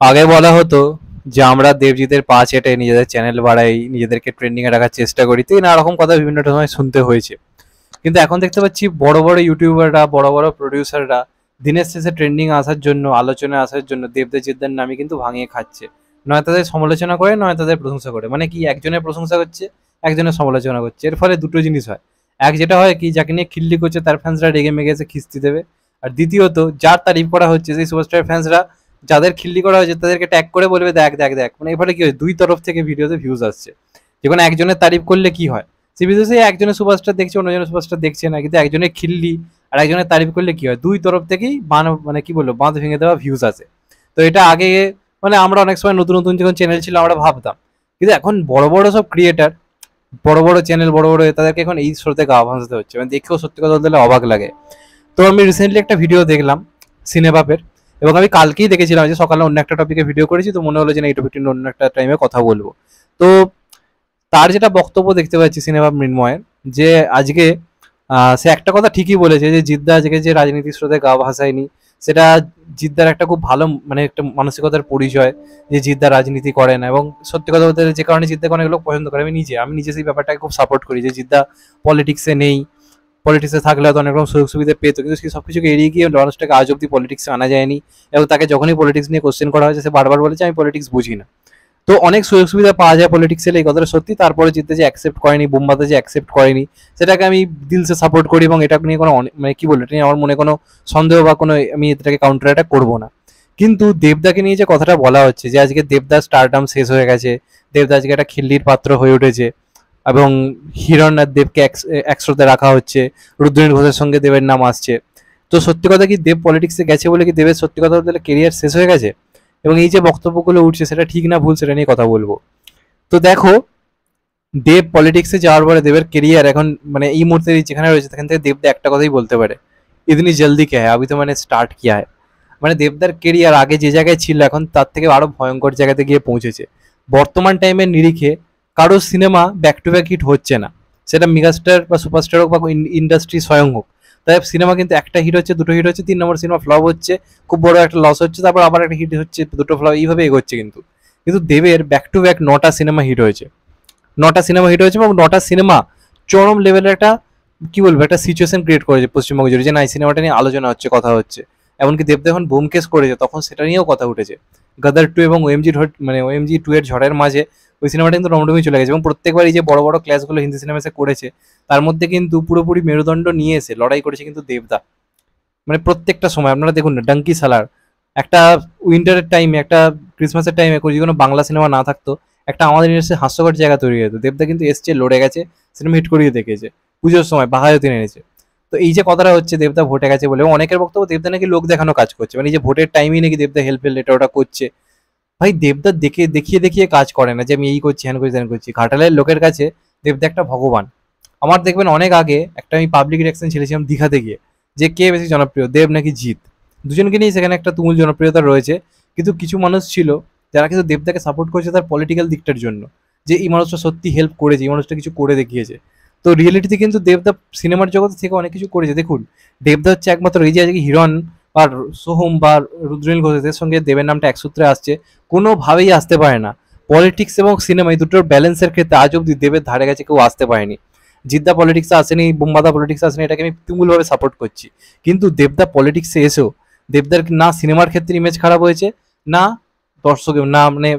আগে বলা হতো যে আমরা দেবজিতের পা চেটে নিজেদের চ্যানেল বাড়াই, নিজেদেরকে ট্রেন্ডিং এ রাখার চেষ্টা করি, তো নানা রকম কথা বিভিন্ন সময় শুনতে হয়েছে। কিন্তু এখন দেখতে পাচ্ছি বড় বড় ইউটিউবাররা, বড় বড় প্রডিউসাররা দিনের শেষে ট্রেন্ডিং আসার জন্য, আলোচনায় আসার জন্য দেবদের জিদ্দার নামে কিন্তু ভাঙিয়ে খাচ্ছে। নয় তাদের সমালোচনা করে, নয় তাদের প্রশংসা করে। মানে কি, একজনের প্রশংসা করছে, একজনের সমালোচনা করছে। এর ফলে দুটো জিনিস হয়। এক, যেটা হয় কি, যাকে নিয়ে খিল্লি করছে তার ফ্যান্সরা রেগে মেগে এসে খিস্তি দেবে। আর দ্বিতীয়ত, যার তারিফ করা হচ্ছে সেই সুপারস্টার ফ্যান্সরা যাদের খিল্লি করা হয়েছে তাদেরকে ট্যাগ করে বলবে দেখ দেখ দেখ। মানে এর ফলে কি হয়, দুই তরফ থেকে ভিডিওতে ভিউজ আসছে। যেখানে একজনের তারিফ করলে কি হয়, সে বিদেশে একজনের সুপারস্টার দেখছে, অন্যজনের সুপারস্টার দেখছে না। কিন্তু একজনের খিল্লি আর একজনের তারিফ করলে কি হয়, দুই তরফ থেকেই মানে কি বলবো, বাঁধ ভেঙে দেওয়া ভিউজ আছে। তো এটা আগে মানে আমরা অনেক সময় নতুন নতুন যখন চ্যানেল ছিল আমরা ভাবতাম, কিন্তু এখন বড় বড় সব ক্রিয়েটার, বড় বড় চ্যানেল, বড় বড় তাদেরকে এখন এই স্রোতে গা ভাসাতে হচ্ছে। মানে দেখেও সত্যি কথা বলতে অবাক লাগে। তো আমি রিসেন্টলি একটা ভিডিও দেখলাম সিনেবাপের, এবং আমি কালকেই দেখেছিলাম যে সকালে অন্য একটা টপিকে ভিডিও করেছি, তো মনে হলো যে না, এই টপিকটি অন্য একটা টাইমে কথা বলবো। তো তার যেটা বক্তব্য দেখতে পাচ্ছি সিনেমা মৃন্ময়ের, যে আজকে সে একটা কথা ঠিকই বলেছে যে জিদ্দা আজকে যে রাজনীতির স্রোতে গা ভাসায়নি, সেটা জিদ্দার একটা খুব ভালো মানে একটা মানসিকতার পরিচয়, যে জিদ্দা রাজনীতি করে না। এবং সত্যি কথা বলতে যে কারণে জিদ্দাকে অনেক লোক পছন্দ করে, আমি নিজে সেই ব্যাপারটাকে খুব সাপোর্ট করি, যে জিদ্দা পলিটিক্সে নেই। পলিটিক্সে থাকলে হয়তো অনেক রকম সুযোগ সুবিধা পেতো, কিন্তু সেই সব কিছুকে এড়িয়ে গিয়ে মানুষটাকে আজ অব্দি পলিটিক্সে আনা যায়নি। এবং তাকে যখনই পলিটিক্স নিয়ে কোশ্চেন করা হয়েছে সে বারবার বলেছে আমি পলিটিক্স বুঝি না। তো অনেক সুযোগ সুবিধা পাওয়া যায় পলিটিক্সে, এই কথাটা সত্যি। তারপরে জিততে যে অ্যাকসেপ্ট করেনি, বোম্বাতে যে অ্যাকসেপ্ট করেনি, সেটাকে আমি দিলসে সাপোর্ট করি। এবং এটা নিয়ে কোনো মানে কি বলবো, এটা নিয়ে আমার মনে কোনো সন্দেহ বা কোনো আমি এটাকে কাউন্টার অ্যাটাক করবো না। কিন্তু দেবদাকে নিয়ে যে কথাটা বলা হচ্ছে, যে আজকে দেবদার স্টারডাম শেষ হয়ে গেছে, দেবদা আজকে একটা খিল্লির পাত্র হয়ে উঠেছে, এবং হিরণ আর দেবকে একসাথে রাখা হচ্ছে, রুদ্রনীল ঘোষের সঙ্গে দেবের নাম আসছে। তো সত্যি কথা কি, দেব পলিটিক্সে গেছে বলে কি দেবের সত্যি কথা বলতে কেরিয়ার শেষ হয়ে গেছে? এবং এই যে বক্তব্যগুলো উঠছে সেটা ঠিক না ভুল, সেটা নিয়ে কথা বলবো। তো দেখো, দেব পলিটিক্সে যাওয়ার পরে দেবের কেরিয়ার এখন মানে এই মুহূর্তে যেখানে রয়েছে সেখান থেকে দেবদা একটা কথাই বলতে পারে, ইতনি জলদি কে হ্যায়, আবি তো মানে স্টার্ট কিয়া হ্যায়। মানে দেবদার কেরিয়ার আগে যে জায়গায় ছিল এখন তার থেকে আরো ভয়ঙ্কর জায়গাতে গিয়ে পৌঁছেছে। বর্তমান টাইমের নিরিখে কারো cinema back to back hit হচ্ছে না, সেটা মেগাস্টার বা সুপারস্টার হোক বা ইন্ডাস্ট্রি স্বয়ং হোক। তাই সিনেমা কিন্তু একটা হিট হচ্ছে, দুটো হিট হচ্ছে, 3 নম্বর সিনেমা ফ্লপ হচ্ছে, খুব বড় একটা লস হচ্ছে, তারপর আবার একটা হিট হচ্ছে, দুটো ফ্লপ, এইভাবে এগোচ্ছে। কিন্তু কিন্তু দেবের ব্যাক টু ব্যাক 9টা সিনেমা হিট হয়েছে, 9টা সিনেমা হিট হয়েছে, এবং 9টা সিনেমা চরম লেভেলের একটা কি বলবো, একটা সিচুয়েশন ক্রিয়েট করেছে পশ্চিমবঙ্গ জুড়ে, যে না এই সিনেমাটা নিয়ে আলোচনা হচ্ছে, কথা হচ্ছে। এমনকি দেবদা যখন বোমকেস করেছে তখন সেটা নিয়েও কথা উঠেছে। গাদার 2 এবং ওএমজি 2 এর ঝড়ের মাঝে ওই সিনেমাটা কিন্তু রমরমি চলে গেছে। এবং প্রত্যেকবার এই যে বড় বড় ক্লাসগুলো হিন্দি সিনেমাসে করেছে, তার মধ্যে কিন্তু পুরোপুরি মেরুদণ্ড নিয়ে এসে লড়াই করেছে কিন্তু দেবদা। মানে প্রত্যেকটা সময় আপনারা দেখুন না, ডাঙ্কি সালার একটা উইন্টারের টাইমে, একটা ক্রিসমাসের টাইমে যদি কোনো বাংলা সিনেমা না থাকতো, একটা আমাদের ইন্ডাস্ট্রি হাস্যকর জায়গা তৈরি হয়ে যেত। দেবদা কিন্তু এসছে, লড়ে গেছে, সিনেমা হিট করিয়ে দেখেছে, পুজোর সময় বাহায়তি এনেছে। তো এই যে কথাটা হচ্ছে দেবদা ভোটে গেছে বলে, এবং অনেকের বক্তব্য দেবদা নাকি লোক দেখানো কাজ করছে, মানে এই যে ভোটের টাইমই নাকি দেবদা হেল্প এটা ওটা করছে। ভাই দেবদা দেখিয়ে দেখিয়ে কাজ করে না, যে আমি এই করছি, হ্যান করছি, ত্যান করছি। ঘাটালের লোকের কাছে দেবদা একটা ভগবান। আমার দেখবেন অনেক আগে একটা আমি পাবলিক রিয়াকশন ছেড়েছিলাম দীঘাতে গিয়ে, যে কে বেশি জনপ্রিয়, দেব নাকি জিৎ। দুজনকে নিয়ে সেখানে একটা তুমুল জনপ্রিয়তা রয়েছে। কিন্তু কিছু মানুষ ছিল যারা কিন্তু দেবদাকে সাপোর্ট করেছে তার পলিটিক্যাল দিকটার জন্য, যে এই মানুষটা সত্যি হেল্প করেছে, এই মানুষটা কিছু করে দেখিয়েছে। তো রিয়েলিটিতে কিন্তু দেবদা সিনেমার জগৎ থেকে অনেক কিছু করেছে। দেখুন, দেবদা হচ্ছে একমাত্র এই যে আজকে হিরণ বা সোহম বা রুদ্রনীল ঘোষের সঙ্গে দেবের নামটা একসূত্রে আসছে, কোনোভাবেই আসতে পারে না। পলিটিক্স এবং সিনেমা এই দুটোর ব্যালেন্সের ক্ষেত্রে আজ অব্দি দেবের ধারে কাছে কেউ আসতে পারেনি। জিদ্দা পলিটিক্সে আসেনি, বোম্বাদা পলিটিক্সে আসেনি, এটাকে আমি তুমুলভাবে সাপোর্ট করছি। কিন্তু দেবদা পলিটিক্সে এসেও দেবদার না সিনেমার ক্ষেত্রে ইমেজ খারাপ হয়েছে, না দর্শকের, না মানে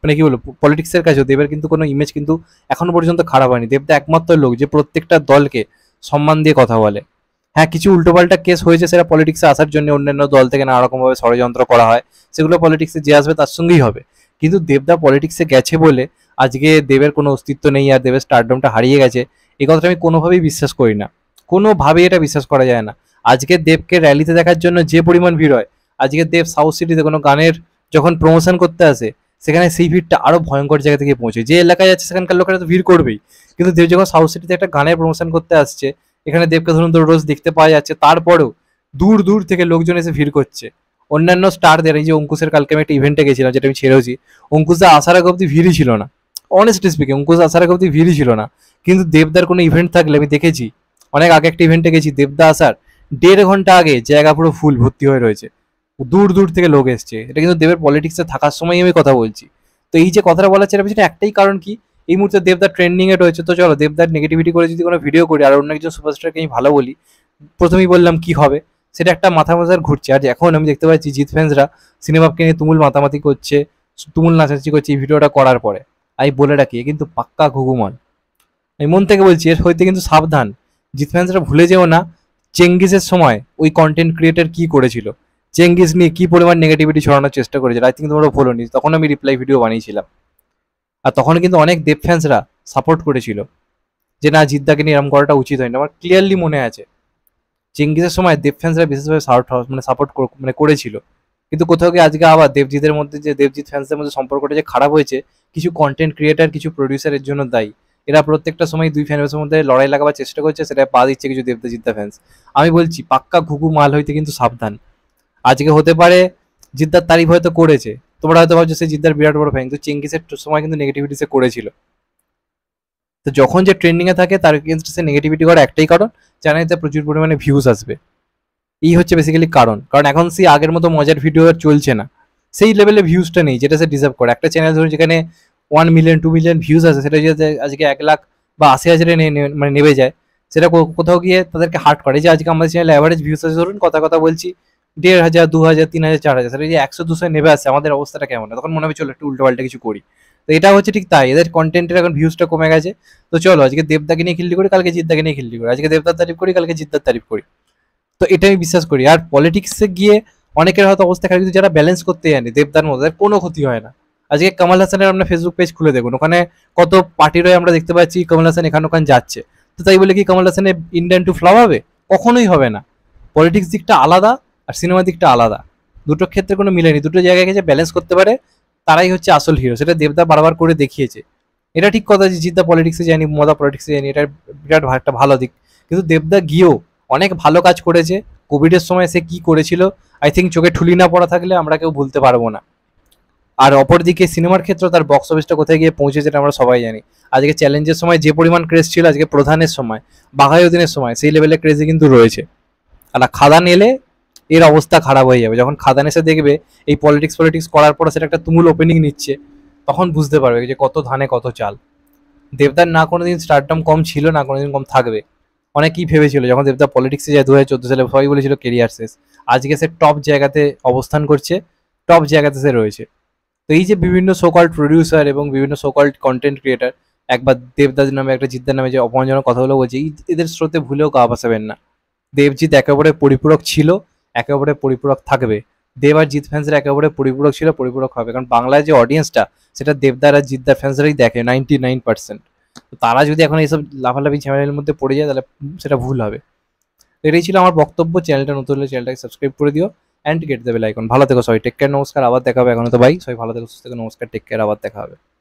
মানে কি বলবো, পলিটিক্সের কাছেও দেবের কিন্তু কোনো ইমেজ কিন্তু এখনো পর্যন্ত খারাপ হয়নি। দেবদা একমাত্র লোক যে প্রত্যেকটা দলকে সম্মান দিয়ে কথা বলে। হ্যাঁ, কিছু উল্টোপাল্টা কেস হয়েছে, সেটা পলিটিক্সে আসার জন্য অন্যান্য দল থেকে নানা রকমভাবে ষড়যন্ত্র করা হয়, সেগুলো পলিটিক্সে যে আসবে তার সঙ্গেই হবে। কিন্তু দেবদা পলিটিক্সে গেছে বলে আজকে দেবের কোনো অস্তিত্ব নেই আর দেবের স্টারডমটা হারিয়ে গেছে, এই কথাটা আমি কোনোভাবেই বিশ্বাস করি না। কোনোভাবেই এটা বিশ্বাস করা যায় না। আজকে দেবকে র্যালিতে দেখার জন্য যে পরিমাণ ভিড় হয়, আজকে দেব সাউথ সিটিতে কোনো গানের যখন প্রমোশন করতে আসে, সেখানে সেই ভিড়টা আরো ভয়ঙ্কর জায়গা থেকে পৌঁছে। যে এলাকায় যাচ্ছে সেখানকার লোকেরা তো ভিড় করবেই, কিন্তু দেব যখন সাউথ সিটিতে একটা গানের প্রমোশন করতে আসছে, এখানে দেবকে ধরুন তো রোজ দেখতে পাওয়া যাচ্ছে, তারপরেও দূর দূর থেকে লোকজন এসে ভিড় করছে। অন্যান্য স্টারদের, এই যে অঙ্কুশের কালকে আমি একটা ইভেন্টে গেছিলাম যেটা আমি ছেড়েছি, অঙ্কুশদা আসার আগে অব্দি ভিড়ই ছিল না। অনেস্টলি স্পিকিং, অঙ্কুশ আসার আগে অব্দি ভিড়ই ছিল না। কিন্তু দেবদার কোনো ইভেন্ট থাকলে আমি দেখেছি, অনেক আগে একটা ইভেন্টে গেছি, দেবদা আসার 1.5 ঘন্টা আগে জায়গা পুরো ফুল ভর্তি হয়ে রয়েছে। দূর দূর থেকে লোক এসছে। এটা কিন্তু দেবের পলিটিক্সে থাকার সময় আমি কথা বলছি। তো এই যে কথাটা বলার চেয়ে পিছনে একটাই কারণ কি, এই মুহূর্তে দেবদার ট্রেন্ডিং এ রয়েছে। তো চলো দেবদার নেগেটিভিটি করে যদি কোনো ভিডিও করি আর অন্য একজন সুপারস্টারকে আমি ভালো বলি, প্রথমেই বললাম কি হবে, সেটা একটা মাথা মাথার ঘুরছে। আর এখন আমি দেখতে পাচ্ছি জিৎ ফ্যান্সরা সিনেমাকে নিয়ে তুমুল মাতামাতি করছে, তুমুল নাচানাচি করছে এই ভিডিওটা করার পরে। আমি বলে রাখি এ কিন্তু পাক্কা ঘুঘুমন, আমি মন থেকে বলছি, এর হইতে কিন্তু সাবধান। জিৎ ফ্যান্সরা ভুলে যেও না চেঙ্গিসের সময় ওই কন্টেন্ট ক্রিয়েটার কি করেছিল, চেঙ্গিস নিয়ে কি পরিমাণ নেগেটিভিটি ছড়ানোর চেষ্টা করেছিল। আই থিঙ্ক তোমরা ভুলোনি, তখন আমি রিপ্লাই ভিডিও বানিয়েছিলাম। আর তখন কিন্তু অনেক দেব ফ্যান্সরা সাপোর্ট করেছিল যে না জিদ্দাকে নিয়ে এরকম করাটা উচিত হয়নি। আমার ক্লিয়ারলি মনে আছে চেঙ্গিসের সময় দেব ফ্যান্সরা বিশেষভাবে সাপোর্ট মানে করেছিল। কিন্তু কোথাও গিয়ে আজকে আবার দেবজিতের মধ্যে যে দেবজিৎ ফ্যান্সদের মধ্যে সম্পর্কটা যে খারাপ হয়েছে, কিছু কন্টেন্ট ক্রিয়েটার কিছু প্রডিউসারের জন্য দায়ী। এরা প্রত্যেকটা সময় দুই ফ্যানের মধ্যে লড়াই লাগাবার চেষ্টা করছে, সেটা পা দিচ্ছে কিছু দেবজিৎদা ফ্যান্স। আমি বলছি পাক্কা ঘুঘু মাল হইতে কিন্তু সাবধান। আজকে হতে পারে জিদ্দার তারিফ হয়তো করেছে, তোমরা হয়তো ভাবছো সে জিদ্দার বিরাট বড় ফ্যান, কিন্তু চেঙ্গিসের সময় কিন্তু নেগেটিভিটি সে করেছিল। তো যখন যে ট্রেন্ডিং এ থাকে তার এগেনস্টে সে নেগেটিভিটি করার একটাই কারণ, জানে যে প্রচুর পরিমাণে ভিউজ আসবে। এই হচ্ছে বেসিক্যালি কারণ। কারণ এখন সেই আগের মতো মজার ভিডিও আর চলছে না, সেই লেভেলে ভিউজটা নেই যেটা সে ডিজার্ভ করে। একটা চ্যানেল ধরুন যেখানে 1 মিলিয়ন 2 মিলিয়ন ভিউজ আছে, সেটা যদি আজকে 1 লাখ বা 80,000-এ মানে নেমে যায়, সেটা কোথাও গিয়ে তাদেরকে হার্ট করে। যে আজকে আমাদের চ্যানেলে অ্যাভারেজ ভিউজ আছে ধরুন কথা কথা বলছি 1,500 2,000 3,000 4,000, সেটা যদি 100 200 নেমে আসে আমাদের অবস্থাটা কেমন হয়? তখন মনে হবে চলো একটু উল্টো পাল্টা কিছু করি। তো এটা হচ্ছে ঠিক তাই, এদের কন্টেন্টের এখন ভিউজটা কমে গেছে। তো চলো আজকে দেবদাকে নিয়ে খিল্লি করি, কালকে জিদ্দাকে নিয়ে খিল্লি করি, আজকে দেবদার তারিফ করি, কালকে জিদ্দার তারিফ করি। তো এটা আমি বিশ্বাস করি। আর পলিটিক্সে গিয়ে অনেকের হয়তো অবস্থা খারাপ, কিন্তু যারা ব্যালেন্স করতে জানে দেবদার মধ্যে তাদের কোনো ক্ষতি হয় না। আজকে কমল হাসানের আমরা ফেসবুক পেজ খুলে দেখুন, ওখানে কত পার্টির হয়ে আমরা দেখতে পাচ্ছি কমল হাসান এখান ওখান যাচ্ছে। তো তাই বলে কি কমল হাসানের ইন্ডিয়ান টু ফ্লপ হবে? কখনোই হবে না। পলিটিক্স দিকটা আলাদা আর সিনেমা দিকটা আলাদা, দুটোর ক্ষেত্রে কোনো মিলেনি। দুটো জায়গায় যে ব্যালেন্স করতে পারে তারাই হচ্ছে আসল হিরো, সেটা দেবদা বারবার করে দেখিয়েছে। এটা ঠিক কথা যে জিদ্দা পলিটিক্সে জানি, মদা পলিটিক্সে জানি, এটা বিরাট একটা ভালো দিক। কিন্তু দেবদা গিয়েও অনেক ভালো কাজ করেছে। কোভিডের সময় সে কি করেছিল, আই থিঙ্ক চোখে ঠুলি না পড়া থাকলে আমরা কেউ ভুলতে পারবো না। আর অপরদিকে সিনেমার ক্ষেত্রে তার বক্স অফিসটা কোথায় গিয়ে পৌঁছেছে এটা আমরা সবাই জানি। আজকে চ্যালেঞ্জের সময় যে পরিমাণ ক্রেজ ছিল, আজকে প্রধানের সময়, বাঘাযতীনের সময় সেই লেভেলের ক্রেজে কিন্তু রয়েছে। আর খাদান এলে এর অবস্থা খারাপ হয়ে যাবে। যখন খাদান এসে দেখবে এই পলিটিক্স করার পরে সেটা একটা তুমুল ওপেনিং নিচ্ছে, তখন বুঝতে পারবে যে কত ধানে কত চাল। দেবদার না কোনোদিন স্টারডম কম ছিল, না কোনোদিন কম থাকবে। অনেকেই ভেবেছিল যখন দেবদা পলিটিক্সে যায় 2014 সালে, সবাই বলেছিল কেরিয়ার শেষ। আজকে সে টপ জায়গাতে অবস্থান করছে, টপ জায়গাতে সে রয়েছে। তো এই যে বিভিন্ন সোকল্ড প্রডিউসার এবং বিভিন্ন সোকল্ড কন্টেন্ট ক্রিয়েটার একবার দেবদার নামে একটা জিদ্দার নামে যে অপমানজনক কথাগুলো বলছে, এদের স্রোতে ভুলেও গা ভাসাবেন না। দেবজিৎ একেবারে পরিপূরক ছিল, একেবারে পরিপূরক থাকবে। দেব আর জিৎ ফ্যান্সরা একেবারে পরিপূরক ছিল, পরিপূরক হবে। কারণ বাংলায় যে অডিয়েন্সটা, সেটা দেবদার আর জিদ্দার ফ্যান্সরাই দেখে 99%। তারা যদি এখন এইসব লাফালাফি ঝামেলার মধ্যে পড়ে যায় তাহলে সেটা ভুল হবে। তো এটাই ছিল আমার বক্তব্য। চ্যানেলটা নতুন হলে চ্যানেলটাকে সাবস্ক্রাইব করে দিও অ্যান্ড কেটে দেবে লাইকন। ভালো থেকো সবাই, টেক কেয়ার, নমস্কার, আবার দেখা হবে। এখন তো ভাই সবাই ভালো থেকো, সুস্থ থেকো, নমস্কার, টেক কেয়ার, আবার দেখা হবে।